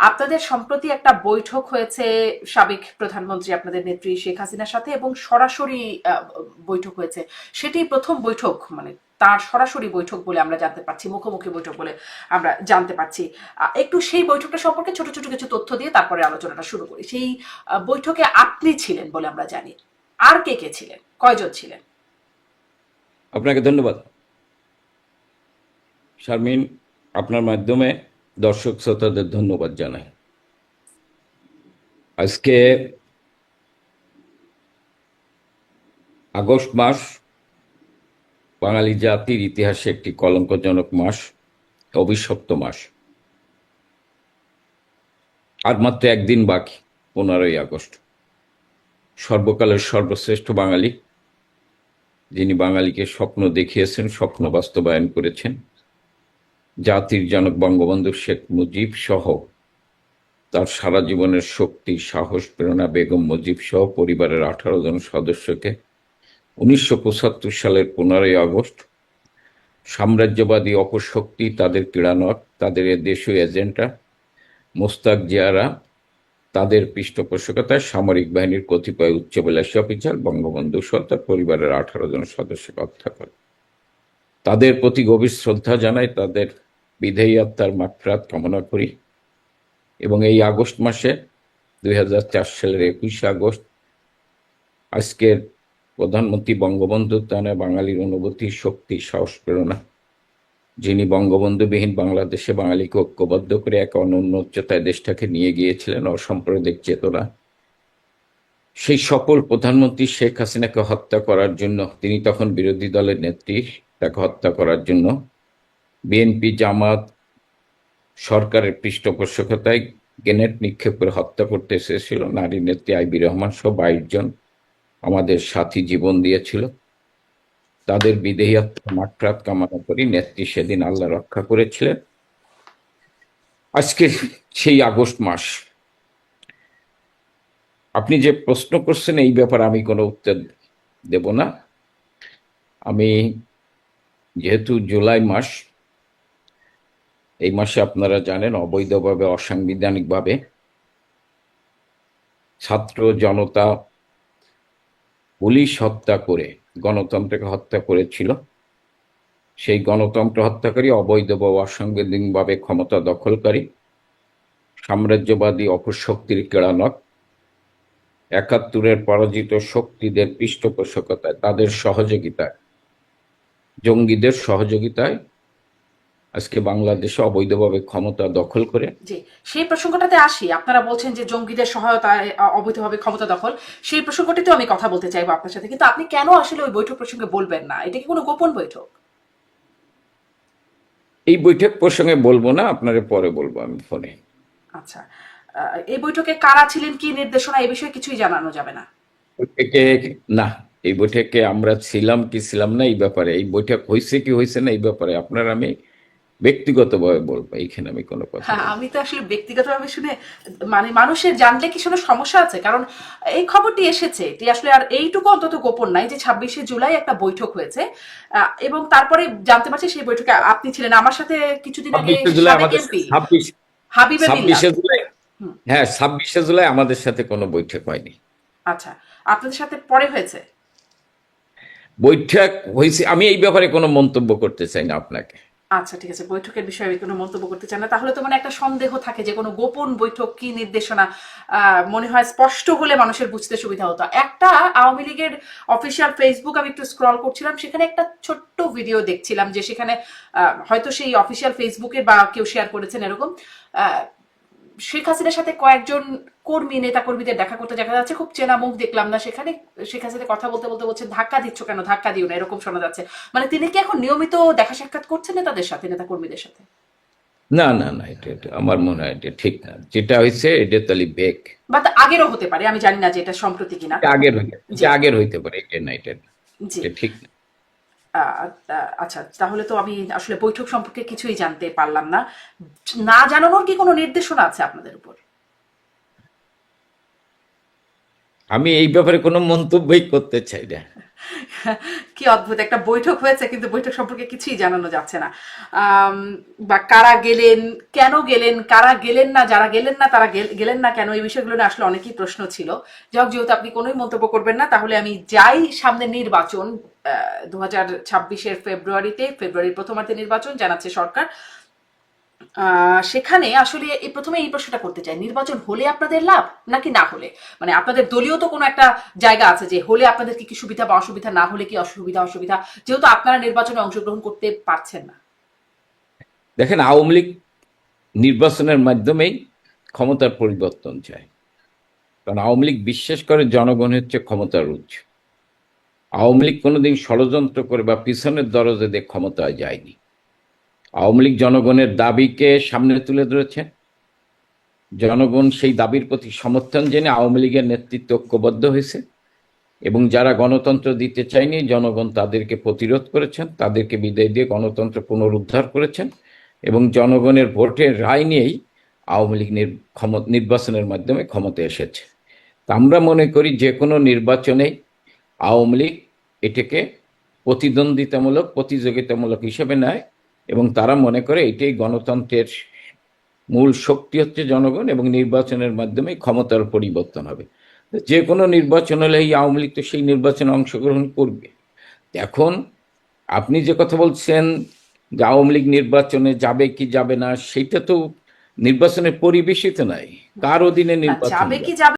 আপনাদের সম্প্রতি একটা বৈঠক হয়েছে সাবেক প্রধানমন্ত্রী আপনাদের নেত্রী শেখ হাসিনার সাথে, এবং সরাসরি বৈঠক হয়েছে। সেটি প্রথম বৈঠক, মানে তার সরাসরি বৈঠক বলে আমরা জানতে পারছি, মুখোমুখি বৈঠক বলে আমরা জানতে পারছি। একটু সেই বৈঠকটা সম্পর্কে ছোট ছোট কিছু তথ্য দিয়ে তারপরে আলোচনাটা শুরু করি। সেই বৈঠকে আপনি ছিলেন বলে আমরা জানি, আর কে কে ছিলেন, কয়জন ছিলেন? আপনাকে ধন্যবাদ শারমিন। আপনার মাধ্যমে দর্শক শ্রোতাদের ধন্যবাদ জানাই। আজকে আগস্ট মাস বাঙালি জাতির ইতিহাসে একটি কলঙ্কজনক মাস, অভিশপ্ত মাস। আর মাত্র একদিন বাকি, 15ই আগস্ট। সর্বকালের সর্বশ্রেষ্ঠ বাঙালি, যিনি বাঙালিকে স্বপ্ন দেখিয়েছেন, স্বপ্ন বাস্তবায়ন করেছেন, জাতির জনক বঙ্গবন্ধু শেখ মুজিব সহ তার সারা জীবনের শক্তি, সাহস, প্রেরণা বেগম মুজিব সহ পরিবারের 18 জন সদস্যকে 1975 সালের 15ই আগস্ট সাম্রাজ্যবাদী অপশক্তি, তাদের ক্রীড়ানক, তাদের দেশীয় এজেন্টরা, মোস্তাক জিয়ারা, তাদের পৃষ্ঠপোষকতায় সামরিক বাহিনীর কতিপয় উচ্চবিলাসী অফিসার বঙ্গবন্ধু সহ তার পরিবারের 18 জন সদস্যকে হত্যা করে। তাদের প্রতি গভীর শ্রদ্ধা জানাই, তাদের বিধেয়ী আত্মার মাগফিরাত কামনা করি। এবং এই আগস্ট মাসে 2004 সালের 21 আগস্ট আজকের প্রধানমন্ত্রী বঙ্গবন্ধু তানে বাঙালির অনুভূতি, শক্তি, সাহস, প্রেরণা, যিনি বঙ্গবন্ধুবিহীন বাংলাদেশে বাঙালিকে ঐক্যবদ্ধ করে এক অনন্য উচ্চতায় দেশটাকে নিয়ে গিয়েছিলেন অসাম্প্রদায়িক চেতনা, সেই সকল প্রধানমন্ত্রী শেখ হাসিনাকে হত্যা করার জন্য, তিনি তখন বিরোধী দলের নেত্রী, তাকে হত্যা করার জন্য বিএনপি জামাত সরকারের পৃষ্ঠপোষকতায় গ্রেনেড নিক্ষেপ করে হত্যা করতে এসেছিল। নারী নেত্রী আইবি রহমান সহ 22 জন আমাদের সাথী জীবন দিয়েছিল। তাদের বিদেহী আত্মার মাগফিরাত কামনা করি। নেত্রী সেদিন আল্লাহ রক্ষা করেছিলেন। আজকে সেই আগস্ট মাস। আপনি যে প্রশ্ন করছেন এই ব্যাপারে আমি কোনো উত্তর দেব না। আমি, যেহেতু জুলাই মাস, এই মাসে আপনারা জানেন অবৈধভাবে, অসাংবিধানিকভাবে ছাত্র জনতা পুলিশ হত্যা করে গণতন্ত্রকে হত্যা করেছিল। সেই গণতন্ত্র হত্যাকারী, অবৈধ বা অসাংবিধানিকভাবে ক্ষমতা দখলকারী সাম্রাজ্যবাদী অপশক্তির কেড়ানক, 71-এর পরাজিত শক্তিদের পৃষ্ঠপোষকতায়, তাদের সহযোগিতায়, জঙ্গিদের সহযোগিতায় আজকে বাংলাদেশে অবৈধভাবে ক্ষমতা দখল করে। জি, সেই প্রসঙ্গটাতে আসি। আপনারা বলছেন যে জঙ্গিদের সহায়তায় অবৈধভাবে ক্ষমতা দখল, সেই প্রসঙ্গটিতেও আমি কথা বলতে চাইবো আপনার সাথে। কিন্তু আপনি কেন আসলে ওই বৈঠক প্রসঙ্গে বলবেন না? এটা কি কোনো গোপন বৈঠক? এই বৈঠক প্রসঙ্গে বলবো না, আপনারে পরে বলবো আমি ফোনে। আচ্ছা, এই বৈঠকে কারা ছিলেন, কি নির্দেশনা, এই বিষয়ে কিছুই জানানো যাবে না? বৈঠকে না, এই বৈঠকে আমরা ছিলাম কি ছিলাম না এই ব্যাপারে, এই বৈঠক হয়েছে কি হয়েছে না এই ব্যাপারে আপনার আমি ব্যক্তিগতভাবে বলবো, এইখানে আমি কোনো কথা হ্যাঁ, বলবো আমি না। তো আসলে ব্যক্তিগতভাবে শুনে, মানে মানুষের জানলে কি কোনো সমস্যা আছে? কারণ এই খবরটি এসেছে, এটি আসলে আর এইটুকু অন্তত গোপন নাই যে 26শে জুলাই একটা বৈঠক হয়েছে, এবং তারপরে জানতে পারছি সেই বৈঠকে আপনি ছিলেন। আমার সাথে কিছুদিন আগে 26শে জুলাই সাবেক আমাদের এমপি 26 হাবিবে বিল্লাহ। 26শে জুলাই, হুম। হ্যাঁ 26শে জুলাই আমাদের সাথে কোনো বৈঠক হয়নি। আচ্ছা, আপনাদের সাথে পরে হয়েছে? বৈঠক হয়েছে, আমি এই ব্যাপারে কোনো মন্তব্য করতে চাই না আপনাকে। আচ্ছা, ঠিক আছে, বৈঠকের বিষয়ে আমি কোনো মন্তব্য করতে চাই না। তাহলে তো মানে একটা সন্দেহ থাকে যে কোনো গোপন বৈঠক, কি নির্দেশনা, মনে হয় স্পষ্ট হলে মানুষের বুঝতে সুবিধা হতো। একটা আওয়ামী লীগের অফিসিয়াল ফেসবুক আমি একটু স্ক্রল করছিলাম, সেখানে একটা ছোট্ট ভিডিও দেখছিলাম, যে সেখানে হয়তো সেই অফিসিয়াল ফেসবুকে বা কেউ শেয়ার করেছেন এরকম, আহ, শেখ হাসিনার সাথে কয়েকজন কর্মী, নেতা কর্মীদের দেখা করতে দেখা যাচ্ছে। খুব চেনা মুখ দেখলাম না সেখানে। শেখ হাসিনা কথা বলতে বলতে বলছেন, ধাক্কা দিচ্ছ কেন, ধাক্কা দিও না, এরকম শোনা যাচ্ছে। মানে তিনি কি এখন নিয়মিত দেখা সাক্ষাৎ করছেন নেতাদের সাথে, নেতা কর্মীদের সাথে? না না না, এটা আমার মনে হয় এটা ঠিক না। যেটা হয়েছে এটা তাহলে বেক, বা তা আগেরও হতে পারে, আমি জানি না যে এটা সম্প্রতি কিনা। জি, এটা আগের হইতে পারে, এটা না, এটা না, জি। এটা ঠিক না। আচ্ছা, তাহলে তো আমি আসলে বৈঠক সম্পর্কে কিছুই জানতে পারলাম না। না জানানোর কি কোনো নির্দেশনা আছে আপনাদের উপর? আমি এই ব্যাপারে কোনো মন্তব্যই করতে চাই না। কি অদ্ভুত একটা বৈঠক হয়েছে, কিন্তু বৈঠক সম্পর্কে কিছুই জানানো যাচ্ছে না। আম, বা কারা গেলেন, কেন গেলেন, কারা গেলেন না, যারা গেলেন না তারা গেলেন না কেন, এই বিষয়গুলো নিয়ে আসলে অনেকই প্রশ্ন ছিল। যাই হোক, যেহেতু আপনি কোনোই মন্তব্য করবেন না, তাহলে আমি যাই, সামনে নির্বাচন 2026-এর ফেব্রুয়ারির প্রথমার্ধে নির্বাচন জানাচ্ছে সরকার। সেখানে আসলে প্রথমে এই প্রশ্নটা করতে চাই, নির্বাচন হলে আপনাদের লাভ নাকি না হলে? মানে আপনাদের দলীয় তো কোনো একটা জায়গা আছে যে হলে আপনাদের কি কি সুবিধা বা অসুবিধা, না হলে কি অসুবিধা, যেহেতু আপনারা নির্বাচনে অংশগ্রহণ করতে পারছেন না। দেখেন, আওয়ামী লীগ নির্বাচনের মাধ্যমেই ক্ষমতার পরিবর্তন চায়, কারণ আওয়ামী লীগ বিশ্বাস করে জনগণ হচ্ছে ক্ষমতার উৎস। আওয়ামী লীগ কোনোদিন ষড়যন্ত্র করে বা পিছনের দরজা দিয়ে ক্ষমতায় যায়নি। আওয়ামী লীগ জনগণের দাবিকে সামনে তুলে ধরেছে, জনগণ সেই দাবির প্রতি সমর্থন জেনে আওয়ামী লীগের নেতৃত্ব ঐক্যবদ্ধ হয়েছে, এবং যারা গণতন্ত্র দিতে চায়নি জনগণ তাদেরকে প্রতিরোধ করেছেন, তাদেরকে বিদায় দিয়ে গণতন্ত্র পুনরুদ্ধার করেছেন, এবং জনগণের ভোটের রায় নিয়েই আওয়ামী লীগ নির্বাচনের মাধ্যমে ক্ষমতায় এসেছে। তা আমরা মনে করি যে কোনো নির্বাচনেই আওয়ামী লীগ এটাকে প্রতিযোগিতামূলক হিসেবে নেয়, এবং তারা মনে করে এটাই গণতন্ত্রের মূল শক্তি হচ্ছে জনগণ, এবং নির্বাচনের মাধ্যমে ক্ষমতার পরিবর্তন হবে। যে কোনো নির্বাচন হলে এই আওয়ামী লীগ তো সেই নির্বাচনে অংশগ্রহণ করবে। এখন আপনি যে কথা বলছেন যে আওয়ামী লীগ নির্বাচনে যাবে কি যাবে না, সেটা তো নির্বাচনের পরিবেশিত নাই, কার অধীনে না, নির্বাচন যাবে হবে? কি যাবে